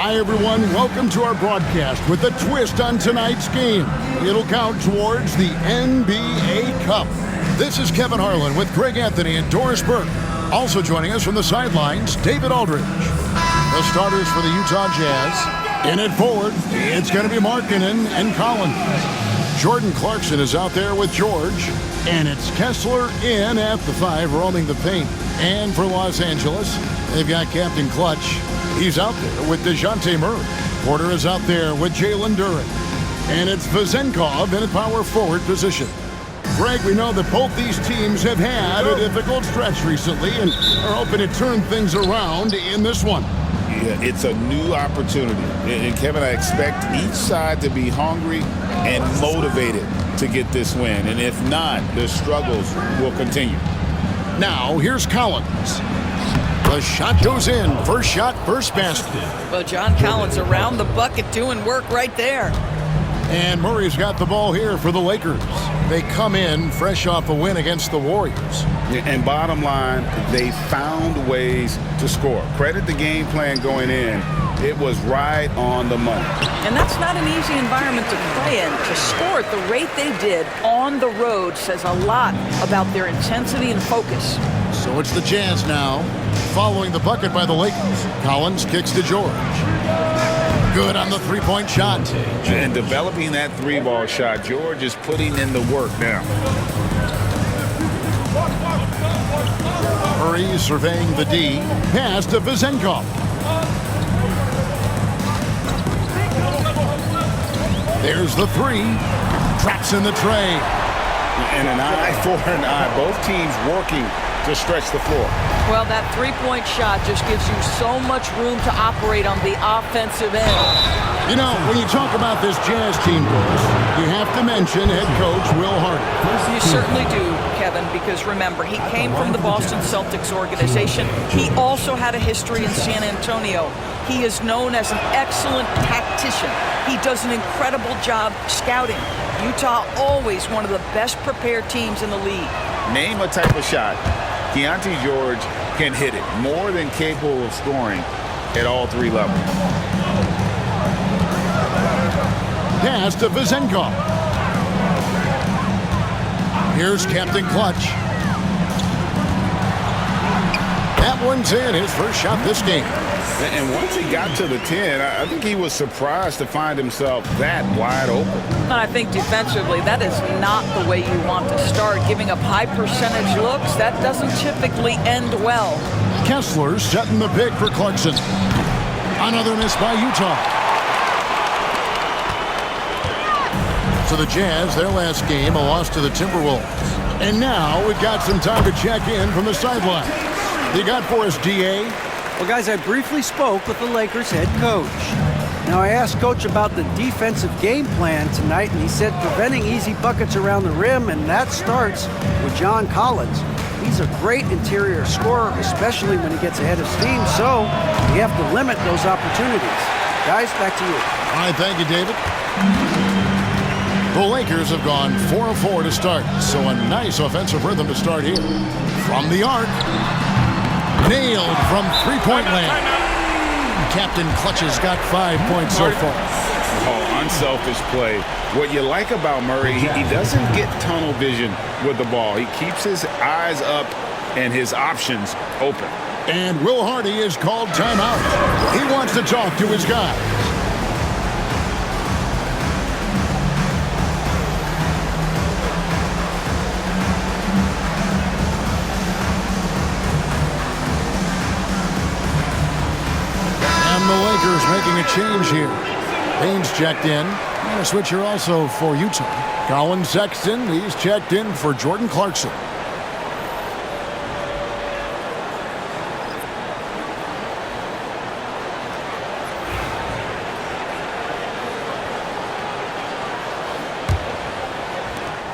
Hi, everyone. Welcome to our broadcast with a twist on tonight's game. It'll count towards the NBA Cup. This is Kevin Harlan with Greg Anthony and Doris Burke. Also joining us from the sidelines, David Aldridge. The starters for the Utah Jazz. In it forward, it's going to be Markkanen and Collins. Jordan Clarkson is out there with George. And it's Kessler in at the 5, roaming the paint. And for Los Angeles, they've got Captain Clutch. He's out there with DeJounte Murray. Porter is out there with Jalen Duren. And it's Vezenkov in a power forward position. Greg, we know that both these teams have had a difficult stretch recently and are hoping to turn things around in this one. Yeah, it's a new opportunity. And Kevin, I expect each side to be hungry and motivated to get this win. And if not, the struggles will continue. Now, here's Collins. The shot goes in. First shot, first basket. Well, John Collins around the bucket doing work right there. And Murray's got the ball here for the Lakers. They come in fresh off a win against the Warriors. And bottom line, they found ways to score. Credit the game plan going in. It was right on the money. And that's not an easy environment to play in. To score at the rate they did on the road says a lot about their intensity and focus. So it's the Jazz now, following the bucket by the Lakers. Collins kicks to George. Good on the three-point shot. And developing that three-ball shot, George is putting in the work now. Murray surveying the D. Pass to Vezenkov. There's the three. Traps in the tray. And an eye for an eye. Both teams working to stretch the floor. Well, that three-point shot just gives you so much room to operate on the offensive end. You know, when you talk about this Jazz team, Bruce, you have to mention head coach Will Hardy. You certainly do, Kevin, because remember, he came from the Boston Celtics organization. He also had a history in San Antonio. He is known as an excellent tactician. He does an incredible job scouting. Utah always one of the best prepared teams in the league. Name a type of shot Keontae George can hit it, more than capable of scoring at all three levels. Pass to Vezenkov. Here's Captain Clutch. That one's in, his first shot this game. And once he got to the 10, I think he was surprised to find himself that wide open. And I think defensively, that is not the way you want to start. Giving up high percentage looks, that doesn't typically end well. Kessler setting the pick for Clarkson. Another miss by Utah. So the Jazz, their last game, a loss to the Timberwolves. And now we've got some time to check in from the sideline. You got for us, D.A.? Well, guys, I briefly spoke with the Lakers head coach. Now, I asked Coach about the defensive game plan tonight, and he said preventing easy buckets around the rim, and that starts with John Collins. He's a great interior scorer, especially when he gets ahead of steam, so we have to limit those opportunities. Guys, back to you. All right, thank you, David. The Lakers have gone 4 of 4 to start, so a nice offensive rhythm to start here. From the arc. Nailed from three-point land. Captain Clutch's got 5 points so far. Oh, unselfish play. What you like about Murray, he doesn't get tunnel vision with the ball. He keeps his eyes up and his options open. And Will Hardy is called timeout. He wants to talk to his guys. The Lakers making a change here. Baines checked in. And a switcher also for Utah. Colin Sexton, he's checked in for Jordan Clarkson.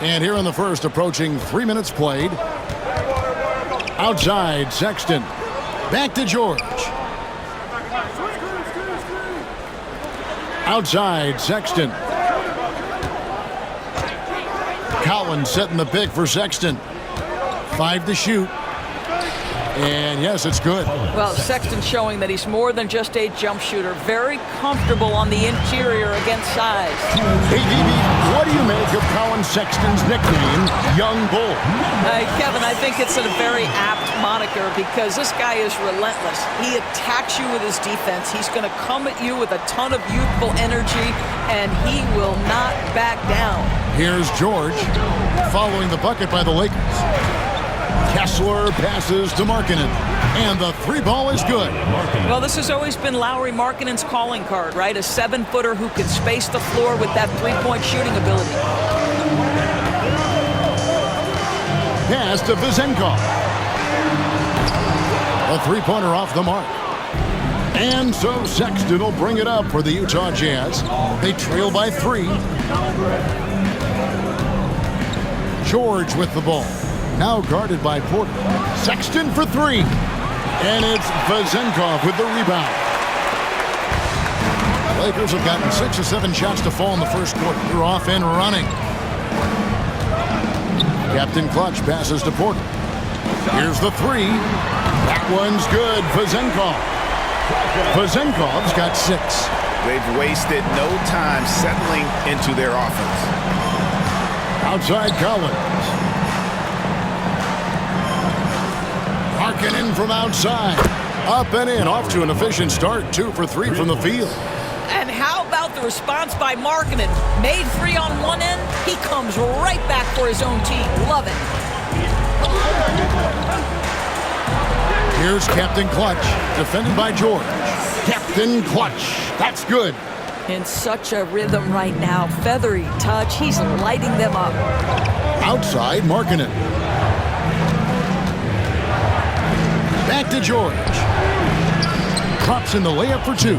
And here in the first, approaching 3 minutes played. Outside, Sexton. Back to George. Outside, Sexton. Collins setting the pick for Sexton. 5 to shoot. And yes, it's good. Well, Sexton showing that he's more than just a jump shooter. Very comfortable on the interior against size. Hey, DB, what do you make of Colin Sexton's nickname, Young Bull? Kevin, I think it's a very apt moniker because this guy is relentless. He attacks you with his defense. He's going to come at you with a ton of youthful energy, and he will not back down. Here's George, following the bucket by the Lakers. Kessler passes to Markkanen, and the three ball is good. Well, this has always been Lauri Markkanen's calling card, right? A 7-footer who can space the floor with that three-point shooting ability. Pass to Vezenkov. A three-pointer off the mark. And so Sexton will bring it up for the Utah Jazz. They trail by 3. George with the ball. Now guarded by Porter. Sexton for 3. And it's Vezenkov with the rebound. The Lakers have gotten 6 or 7 shots to fall in the first quarter. They're off and running. Captain Clutch passes to Porter. Here's the 3. That one's good. Vezenkov. Vezenkov's got 6. They've wasted no time settling into their offense. Outside Collins. Markkanen from outside. Up and in. Off to an efficient start. 2 for 3 from the field. And how about the response by Markkanen? Made free on one end. He comes right back for his own team. Love it. Here's Captain Clutch. Defended by George. Captain Clutch. That's good. In such a rhythm right now. Feathery touch. He's lighting them up. Outside Markkanen. Back to George. Drops in the layup for 2.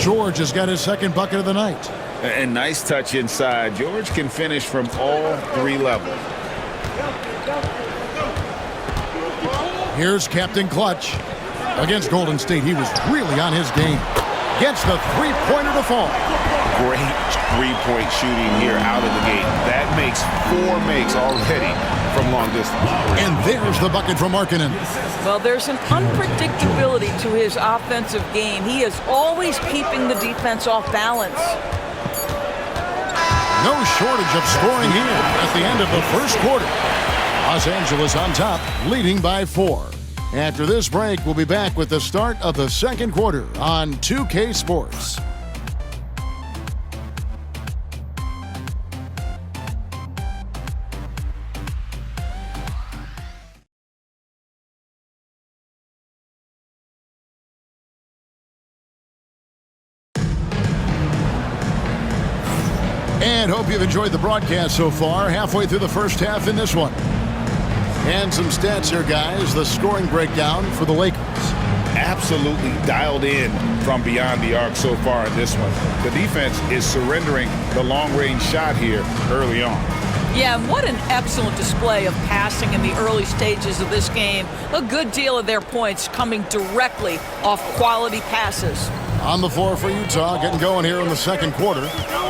George has got his second bucket of the night. And nice touch inside. George can finish from all 3 levels. Here's Captain Clutch. Against Golden State, he was really on his game. Gets the three-pointer to fall. Great three-point shooting here out of the gate. That makes 4 makes already from long distance. And there's the bucket from Markkanen. Well, there's an unpredictability to his offensive game. He is always keeping the defense off balance. No shortage of scoring here at the end of the first quarter. Los Angeles on top, leading by 4. After this break, we'll be back with the start of the second quarter on 2K Sports. And hope you've enjoyed the broadcast so far. Halfway through the first half in this one. And some stats here, guys. The scoring breakdown for the Lakers. Absolutely dialed in from beyond the arc so far in this one. The defense is surrendering the long-range shot here early on. Yeah, what an excellent display of passing in the early stages of this game. A good deal of their points coming directly off quality passes. On the floor for Utah, getting going here in the second quarter.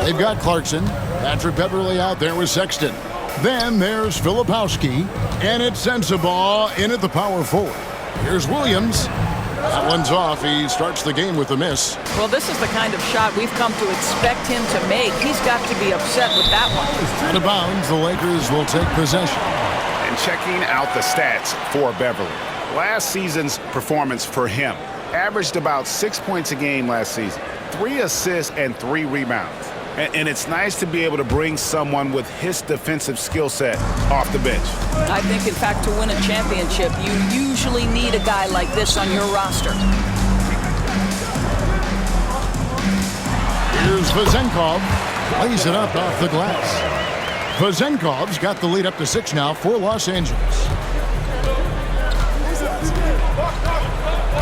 They've got Clarkson, Patrick Beverley out there with Sexton. Then there's Filipowski, and it's Sensabaugh in at the power forward. Here's Williams. That one's off. He starts the game with a miss. Well, this is the kind of shot we've come to expect him to make. He's got to be upset with that one. Out of bounds, the Lakers will take possession. And checking out the stats for Beverley. Last season's performance for him averaged about 6 points a game last season, 3 assists and 3 rebounds. And it's nice to be able to bring someone with his defensive skill set off the bench. I think, in fact, to win a championship, you usually need a guy like this on your roster. Here's Vezenkov. Lays it up off the glass. Vezenkov's got the lead up to 6 now for Los Angeles.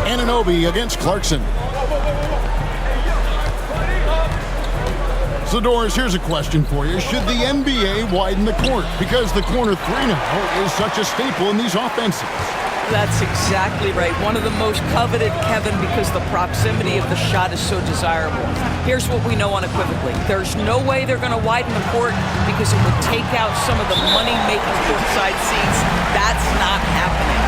Anunoby against Clarkson. So, Doris, here's a question for you. Should the NBA widen the court? Because the corner 3 now is such a staple in these offenses. That's exactly right. One of the most coveted, Kevin, because the proximity of the shot is so desirable. Here's what we know unequivocally. There's no way they're going to widen the court because it would take out some of the money-making courtside seats. That's not happening.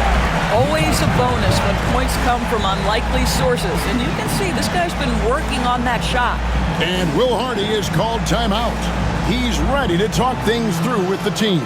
always a bonus when points come from unlikely sources. And you can see this guy's been working on that shot. And Will Hardy is called timeout. He's ready to talk things through with the team.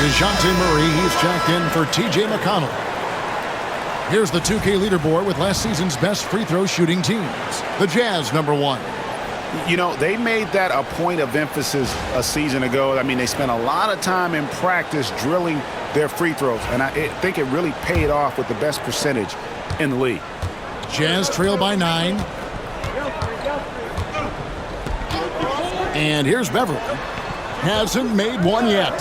DeJounte Murray, he's checked in for T.J. McConnell. Here's the 2K leaderboard with last season's best free throw shooting teams. The Jazz, number 1. You know, they made that a point of emphasis a season ago. I mean, they spent a lot of time in practice drilling their free throws, and I think it really paid off with the best percentage in the league. Jazz trail by 9. And here's Beverly. Hasn't made one yet.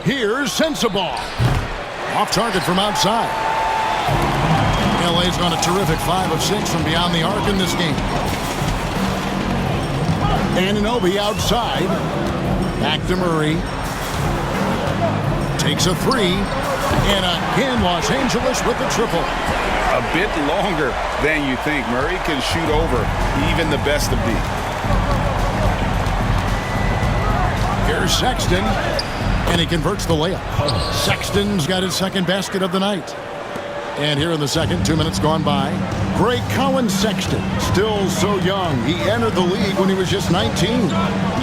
Here's Sensabaugh. Off target from outside. LA's on a terrific 5 of 6 from beyond the arc in this game. Anunoby outside. Back to Murray. Takes a 3. And again, Los Angeles with the triple. A bit longer than you think. Murray can shoot over even the best of these. Here's Sexton. And he converts the layup. Sexton's got his second basket of the night. And here in the second, 2 minutes gone by. Greg Collins Sexton, still so young. He entered the league when he was just 19.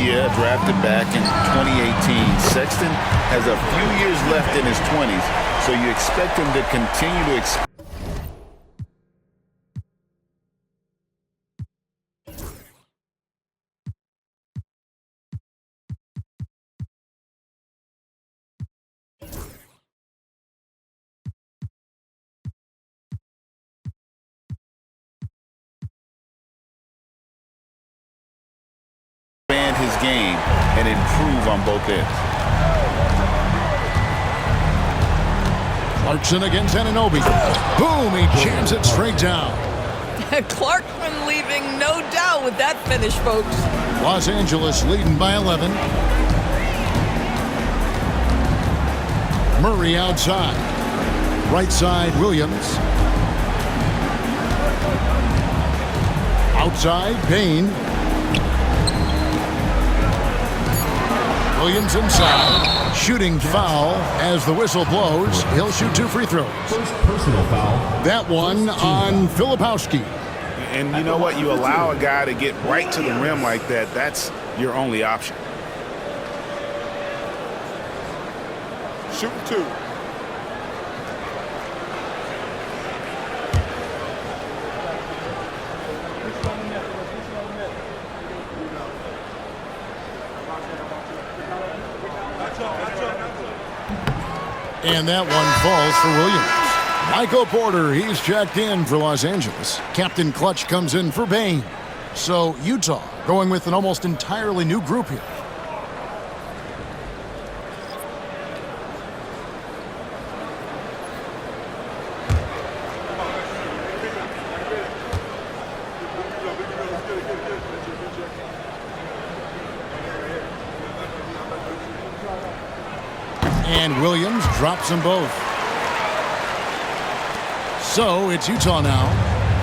Yeah, drafted back in 2018. Sexton has a few years left in his 20s, so you expect him to continue to expand his game and improve on both ends. Clarkson against Anunoby. Boom, he jams it straight down. Clarkson leaving no doubt with that finish, folks. Los Angeles leading by 11. Murray outside. Right side, Williams. Outside, Payne. Williams inside. Shooting foul as the whistle blows. He'll shoot 2 free throws. First personal foul. That one on Filipowski. And you know what? You allow a guy to get right to the rim like that. That's your only option. Shoot 2. And that one falls for Williams. Michael Porter, he's checked in for Los Angeles. Captain Clutch comes in for Bane. So Utah going with an almost entirely new group here. And Williams drops them both. So it's Utah now.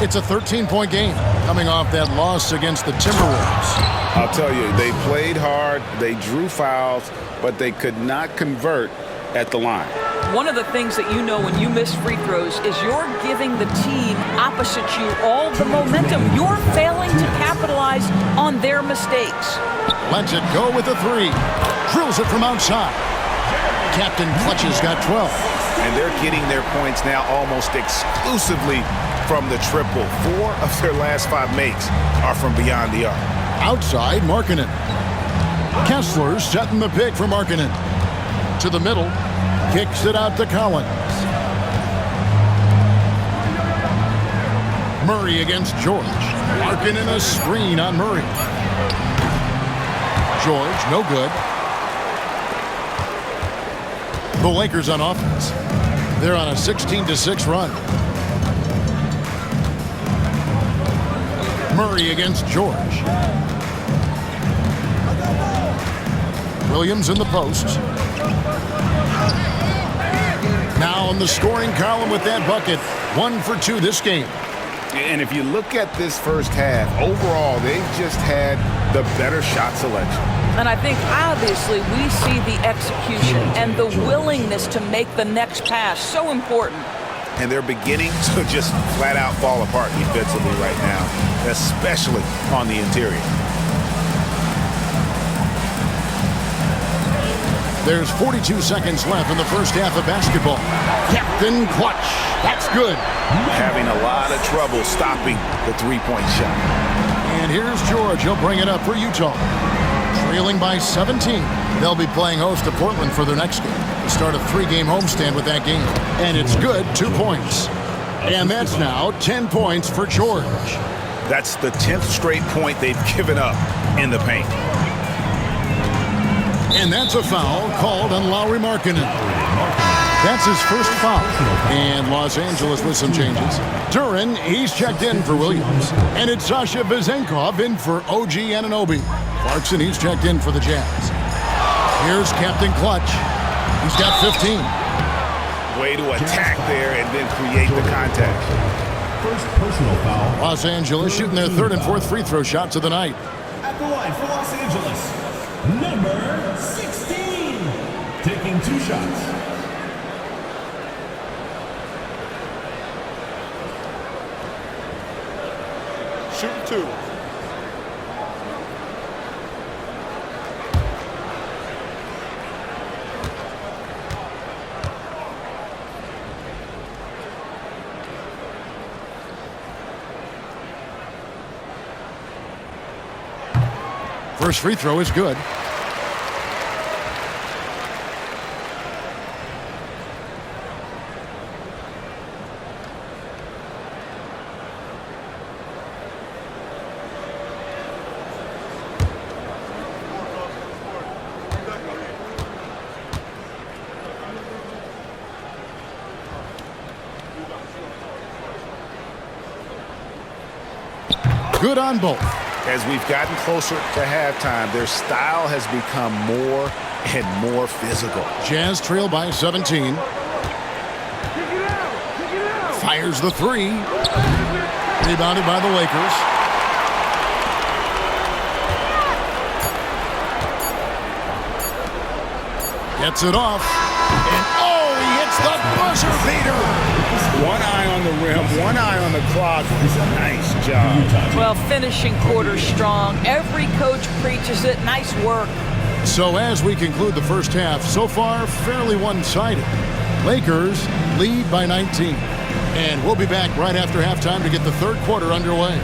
It's a 13-point game coming off that loss against the Timberwolves. I'll tell you, they played hard, they drew fouls, but they could not convert at the line. One of the things that you know when you miss free throws is you're giving the team opposite you all the momentum. You're failing to capitalize on their mistakes. Lets it go with a 3. Drills it from outside. Captain Clutch's got 12. And they're getting their points now almost exclusively from the triple. 4 of their last 5 makes are from beyond the arc. Outside, Markkanen. Kessler setting the pick for Markkanen. To the middle. Kicks it out to Collins. Murray against George. Markkanen a screen on Murray. George, no good. The Lakers on offense. They're on a 16-6 run. Murray against George. Williams in the post. Now in the scoring column with that bucket. 1 for 2 this game. And if you look at this first half, overall, they've just had the better shot selection. And I think, obviously, we see the execution and the willingness to make the next pass so important. And they're beginning to just flat out fall apart defensively right now, especially on the interior. There's 42 seconds left in the first half of basketball. Captain Clutch. That's good. Having a lot of trouble stopping the three-point shot. And here's George. He'll bring it up for Utah. Trailing by 17. They'll be playing host to Portland for their next game. They start a 3-game homestand with that game. And it's good, 2 points. And that's now 10 points for George. That's the 10th straight point they've given up in the paint. And that's a foul called on Lauri Markkanen. That's his first foul. And Los Angeles with some changes. Duren, he's checked in for Williams. And it's Sasha Vezenkov in for OG Anunoby. Clarkson, he's checked in for the Jazz. Here's Captain Clutch. He's got 15. Way to attack there and then create the contact. First personal foul. Los Angeles shooting their 3rd and 4th free throw shots of the night. At the line for Los Angeles, number 16, taking 2 shots. Shooting 2. First free throw is good. Good on both. As we've gotten closer to halftime, their style has become more and more physical. Jazz trail by 17. Fires the 3. Rebounded by the Lakers. Gets it off. And oh, he hits the buzzer beater. One eye on the rim, one eye on the clock. Nice job. Well, finishing quarter strong. Every coach preaches it. Nice work. So as we conclude the first half, so far fairly one-sided. Lakers lead by 19. And we'll be back right after halftime to get the 3rd quarter underway.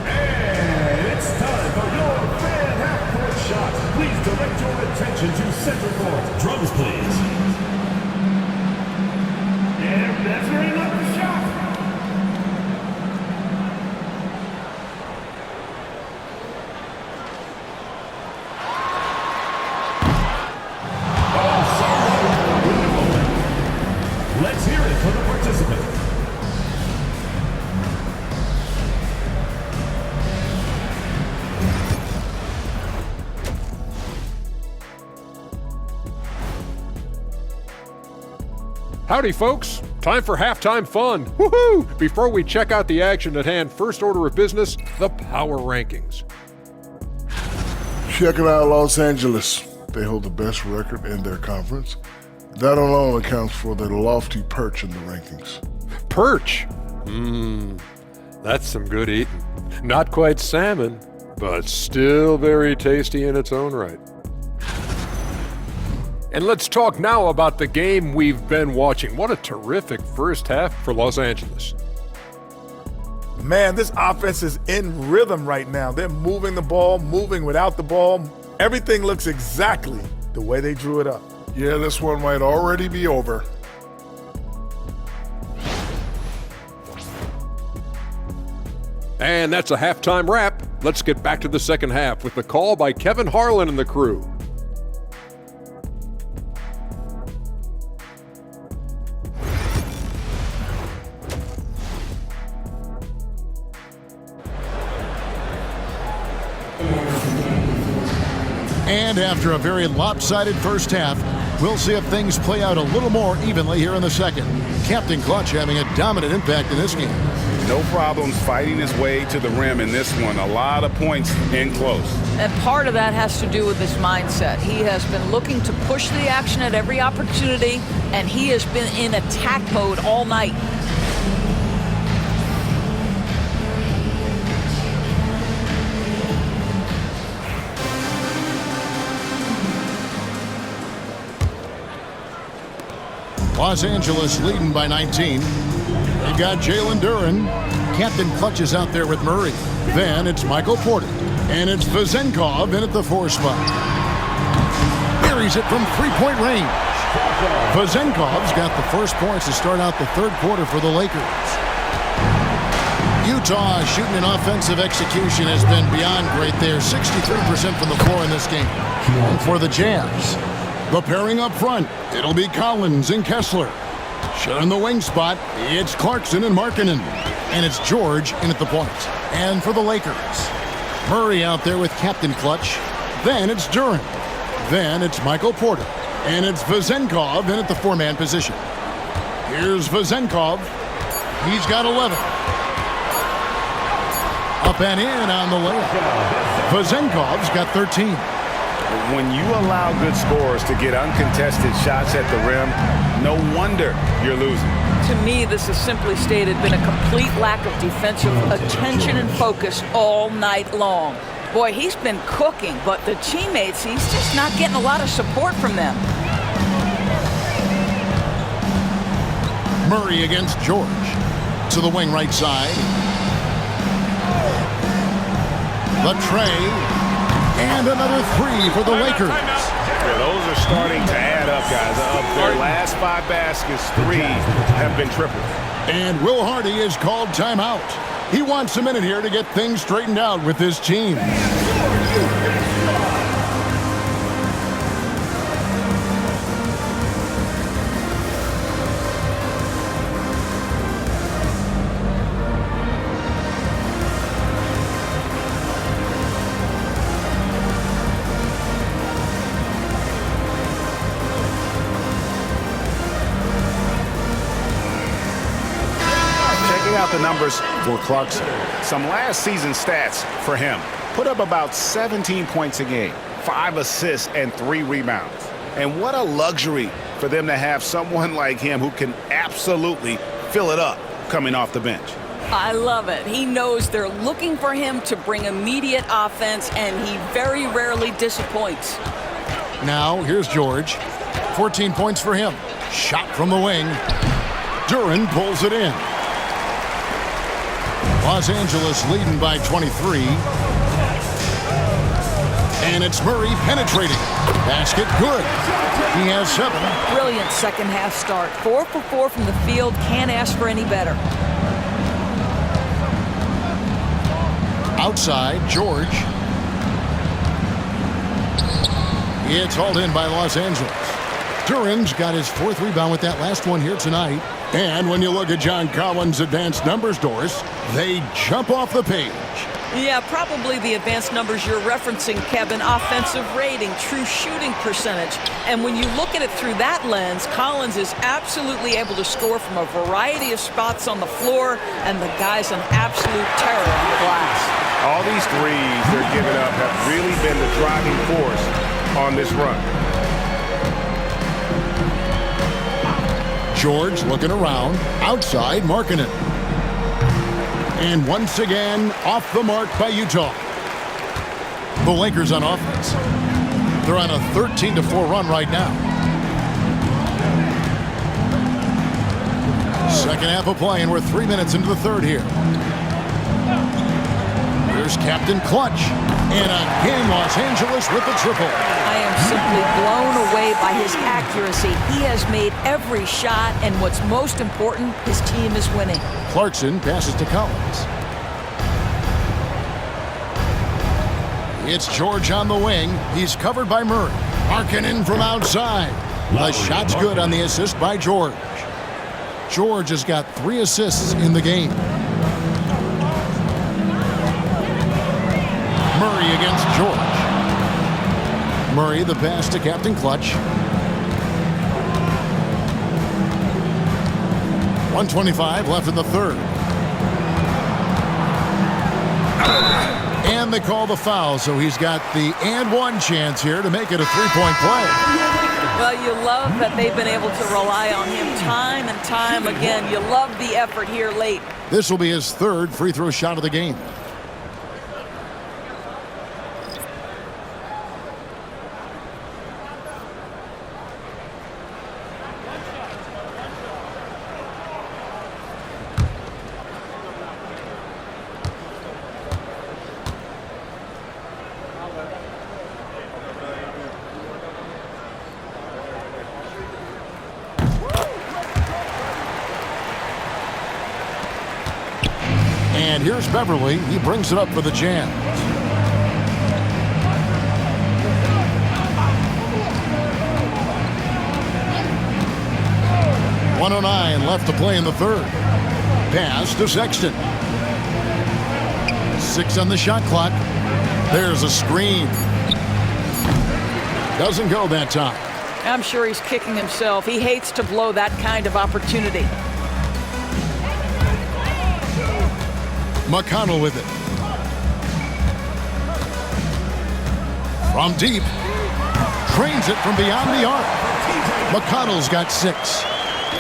And it's time for your fan half-court shot. Please direct your attention to center court. Drums, please. And that's where he left the shot. Let's hear it for the participant. Howdy, folks. Time for halftime fun. Woohoo! Before we check out the action at hand, first order of business, the power rankings. Checking out Los Angeles. They hold the best record in their conference. That alone accounts for their lofty perch in the rankings. Perch. That's some good eating. Not quite salmon, but still very tasty in its own right. And let's talk now about the game we've been watching. What a terrific first half for Los Angeles. Man, this offense is in rhythm right now. They're moving the ball, moving without the ball. Everything looks exactly the way they drew it up. Yeah, this one might already be over. And that's a halftime wrap. Let's get back to the second half with the call by Kevin Harlan and the crew. And after a very lopsided first half, we'll see if things play out a little more evenly here in the second. Captain Clutch having a dominant impact in this game. No problems fighting his way to the rim in this one. A lot of points in close. And part of that has to do with his mindset. He has been looking to push the action at every opportunity, and he has been in attack mode all night. Los Angeles leading by 19. They've got Jalen Duren. Captain Clutch is out there with Murray. Then it's Michael Porter. And it's Vezenkov in at the 4 spot. Buries it from three-point range. Vezenkov's got the first points to start out the third quarter for the Lakers. Utah shooting an offensive execution has been beyond great there. 63% from the floor in this game. For the Jazz, the pairing up front, it'll be Collins and Kessler. Sharing the wing spot, it's Clarkson and Markkanen. And it's George in at the point. And for the Lakers, Murray out there with Captain Clutch. Then it's Duren. Then it's Michael Porter. And it's Vezenkov in at the 4-man position. Here's Vezenkov. He's got 11. Up and in on the layup. Vezenkov's got 13. When you allow good scorers to get uncontested shots at the rim, no wonder you're losing. To me, this has simply stated been a complete lack of defensive attention and focus all night long. Boy, he's been cooking, but the teammates, he's just not getting a lot of support from them. Murray against George. To the wing right side. The tray. And another 3 for the Lakers. Yeah, those are starting to add up, guys. Of their last 5 baskets, 3 have been tripled. And Will Hardy is called timeout. He wants a minute here to get things straightened out with his team. Out the numbers for Clarkson. Some last season stats for him. Put up about 17 points a game, 5 assists, and 3 rebounds. And what a luxury for them to have someone like him who can absolutely fill it up coming off the bench. I love it. He knows they're looking for him to bring immediate offense, and he very rarely disappoints. Now, here's George. 14 points for him. Shot from the wing. Duren pulls it in. Los Angeles leading by 23. And it's Murray penetrating. Basket good. He has 7. Brilliant second half start. 4 for 4 from the field. Can't ask for any better. Outside, George. It's hauled in by Los Angeles. Duren's got his 4th rebound with that last one here tonight. And when you look at John Collins' advanced numbers, Doris, they jump off the page. Yeah, probably the advanced numbers you're referencing, Kevin. Offensive rating, true shooting percentage. And when you look at it through that lens, Collins is absolutely able to score from a variety of spots on the floor, and the guy's an absolute terror on the glass. All these threes they're giving up have really been the driving force on this run. George looking around. Outside, Markkanen. And once again, off the mark by Utah. The Lakers on offense. They're on a 13-4 run right now. Second half of play, and we're 3 minutes into the third here. Here's Captain Clutch. And again, Los Angeles with the triple. I am simply blown away by his accuracy. He has made every shot, and what's most important, his team is winning. Clarkson passes to Collins. It's George on the wing. He's covered by Murray. Markkanen from outside. The shot's good on the assist by George. George has got 3 assists in the game. Murray against George. Murray, the pass to Captain Clutch. 1:25 left in the third. And they call the foul, so he's got the and one chance here to make it a 3-point play. Well, you love that they've been able to rely on him time and time again. You love the effort here late. This will be his 3rd free throw shot of the game. And here's Beverly. He brings it up for the Jazz. .109 left to play in the third. Pass to Sexton. 6 on the shot clock. There's a screen. Doesn't go that time. I'm sure he's kicking himself. He hates to blow that kind of opportunity. McConnell with it. From deep. Trains it from beyond the arc. McConnell's got 6.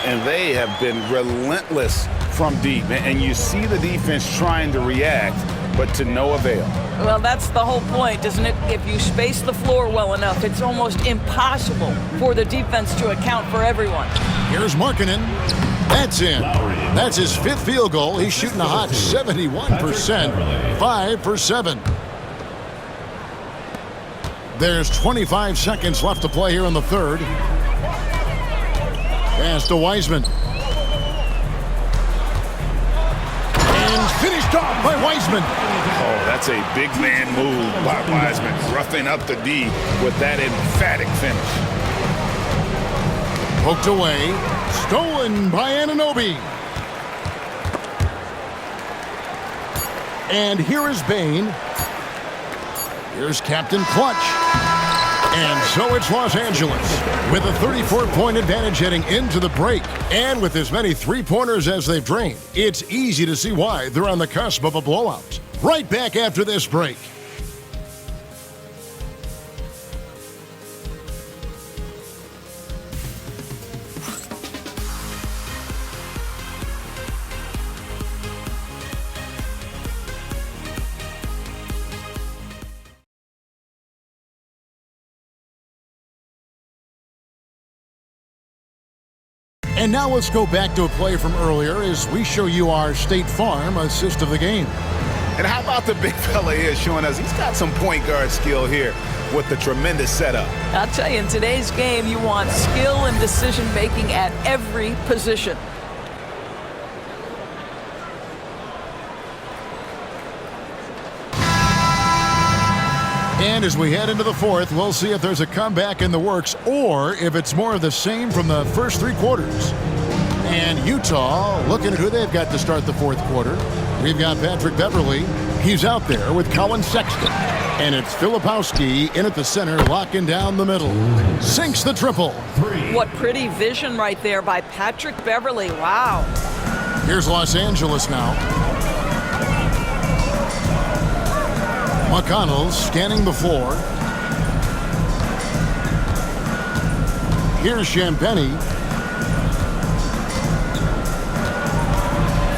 And they have been relentless from deep. And you see the defense trying to react, but to no avail. Well, that's the whole point, isn't it? If you space the floor well enough, it's almost impossible for the defense to account for everyone. Here's Markkanen. That's in. That's his 5th field goal. He's shooting a hot 71%. 5 for 7. There's 25 seconds left to play here in the third. Pass to Wiseman. And finished off by Wiseman. Oh, that's a big man move by Wiseman, roughing up the D with that emphatic finish. Poked away. Stolen by Anunoby. And here is Bane. Here's Captain Clutch. And so it's Los Angeles with a 34-point advantage heading into the break. And with as many three-pointers as they've drained, it's easy to see why they're on the cusp of a blowout. Right back after this break. And now let's go back to a play from earlier as we show you our State Farm assist of the game. And how about the big fella here showing us he's got some point guard skill here with the tremendous setup. I'll tell you, in today's game, you want skill and decision-making at every position. And as we head into the fourth, we'll see if there's a comeback in the works or if it's more of the same from the first 3 quarters. And Utah looking at who they've got to start the fourth quarter. We've got Patrick Beverly. He's out there with Colin Sexton. And it's Filipowski in at the center, locking down the middle. Sinks the triple. What pretty vision right there by Patrick Beverly. Wow. Here's Los Angeles now. McConnell scanning the floor. Here's Champagnie.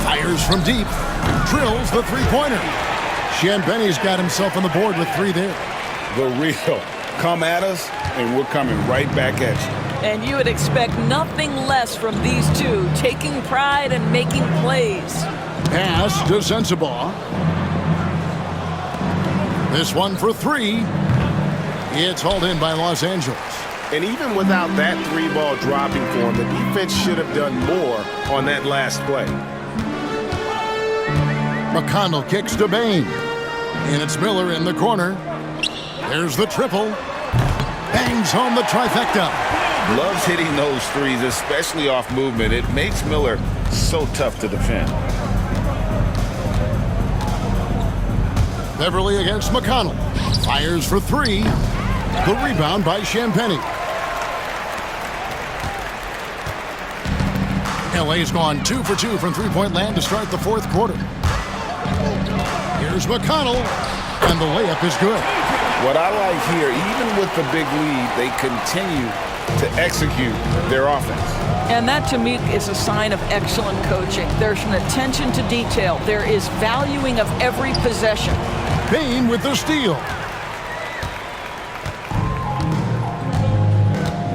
Fires from deep. Drills the three-pointer. Champagnie's got himself on the board with 3 there. The real. Come at us, and we're coming right back at you. And you would expect nothing less from these two, taking pride and making plays. Pass to Sensabaugh. This one for 3. It's hauled in by Los Angeles. And even without that 3-ball dropping for him, the defense should have done more on that last play. McConnell kicks to Bane. And it's Miller in the corner. There's the triple. Bangs home the trifecta. Loves hitting those threes, especially off movement. It makes Miller so tough to defend. Beverly against McConnell. Fires for three. The rebound by Champagnie. LA's gone 2 for 2 from three-point land to start the fourth quarter. Here's McConnell, and the layup is good. What I like here, even with the big lead, they continue to execute their offense. And that, to me, is a sign of excellent coaching. There's an attention to detail. There is valuing of every possession. Payne with the steal.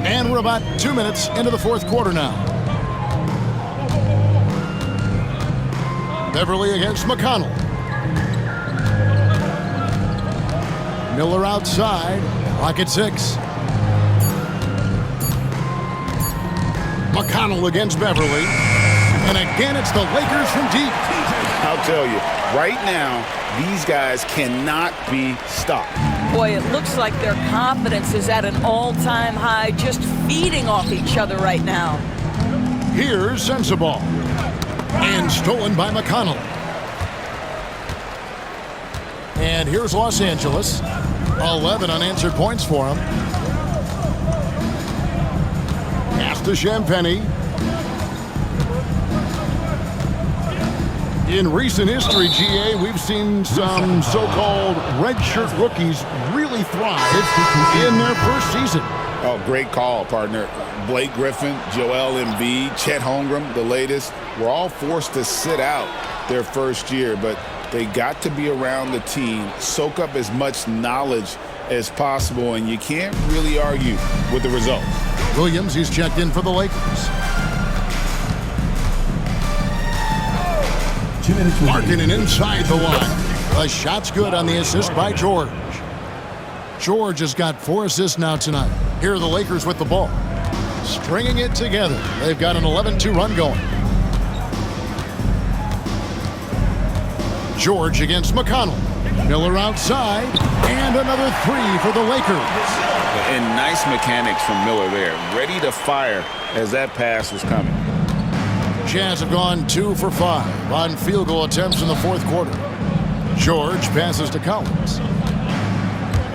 And we're about 2 minutes into the fourth quarter now. Beverly against McConnell. Miller outside. Clock at 6. McConnell against Beverly. And again, it's the Lakers from deep. I'll tell you, right now, these guys cannot be stopped. Boy, it looks like their confidence is at an all-time high, just feeding off each other right now. Here's Sensabaugh. And stolen by McConnell. And here's Los Angeles. 11 unanswered points for him. Pass to Champagnie. In recent history, GA, we've seen some so-called redshirt rookies really thrive in their first season. Oh, great call, partner. Blake Griffin, Joel Embiid, Chet Holmgren, the latest, were all forced to sit out their first year, but they got to be around the team, soak up as much knowledge as possible, and you can't really argue with the results. Williams, he's checked in for the Lakers. 2 minutes remaining. Markkanen inside the line. The shot's good on the assist by George. George has got 4 assists now tonight. Here are the Lakers with the ball. Stringing it together. They've got an 11-2 run going. George against McConnell. Miller outside. And another 3 for the Lakers. And nice mechanics from Miller there. Ready to fire as that pass was coming. Jazz have gone 2 for 5 on field goal attempts in the fourth quarter. George passes to Collins.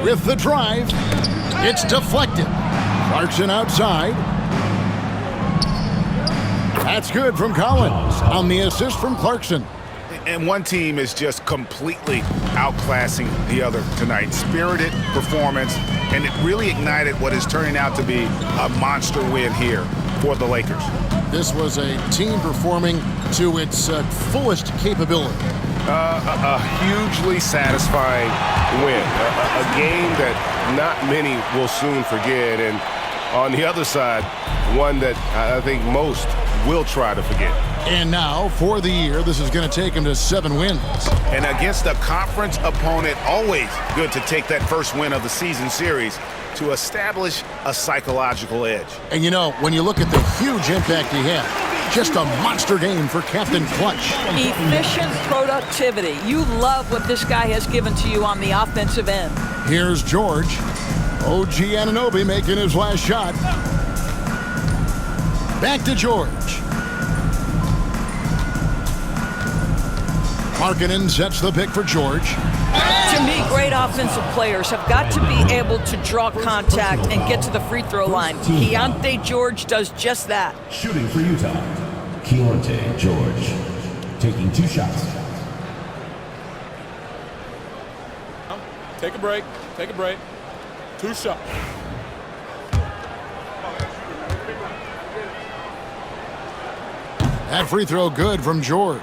With the drive, it's deflected. Clarkson outside. That's good from Collins on the assist from Clarkson. And one team is just completely outclassing the other tonight. Spirited performance, and it really ignited what is turning out to be a monster win here for the Lakers. This was a team performing to its fullest capability. A hugely satisfying win. A game that not many will soon forget. And on the other side, one that I think most will try to forget. And now, for the year, this is going to take him to 7 wins. And against a conference opponent, always good to take that first win of the season series to establish a psychological edge. And you know, when you look at the huge impact he had, just a monster game for Captain Clutch. Efficient productivity. You love what this guy has given to you on the offensive end. Here's George. OG Anunoby making his last shot. Back to George. Markkanen sets the pick for George. To me, great offensive players have got to be able to draw contact and get to the free throw line. Keyonte George does just that. Shooting for Utah, Keyonte George, taking 2 shots. Take a break. Take a break. 2 shots. That free throw good from George.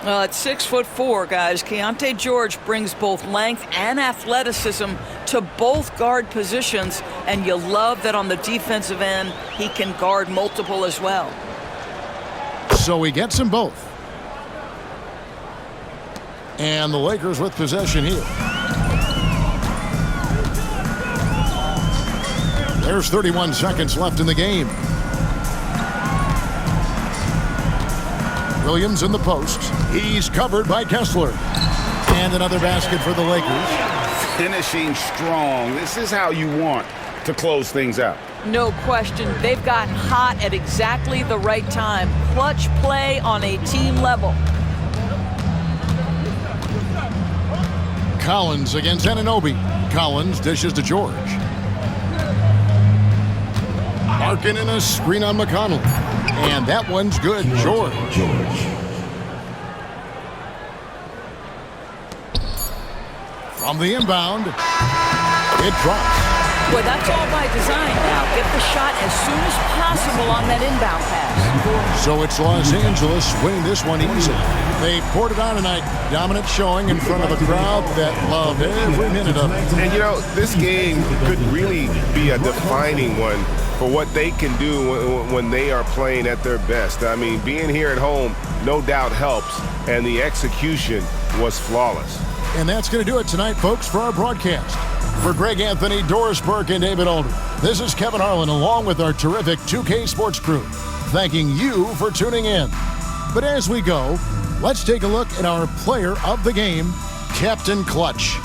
Well, at 6'4", guys, Keyonte George brings both length and athleticism to both guard positions, and you love that on the defensive end, he can guard multiple as well. So he gets them both. And the Lakers with possession here. There's 31 seconds left in the game. Williams in the post. He's covered by Kessler. And another basket for the Lakers. finishing strong. This is how you want to close things out. No question. They've gotten hot at exactly the right time. Clutch play on a team level. Collins against Anunoby. Collins dishes to George. Larkin in a screen on McConnell. And that one's good. George. From the inbound, it drops. Boy, that's all by design now. Get the shot as soon as possible on that inbound pass. So it's Los Angeles winning this one easily. They poured it on tonight. Dominant showing in front of a crowd that loved every minute of it. And, you know, this game could really be a defining one for what they can do when they are playing at their best. I mean, being here at home no doubt helps, and the execution was flawless. And that's going to do it tonight, folks, for our broadcast. For Greg Anthony, Doris Burke, and David Aldridge, this is Kevin Harlan along with our terrific 2K Sports crew, thanking you for tuning in. But as we go, let's take a look at our player of the game, Captain Clutch.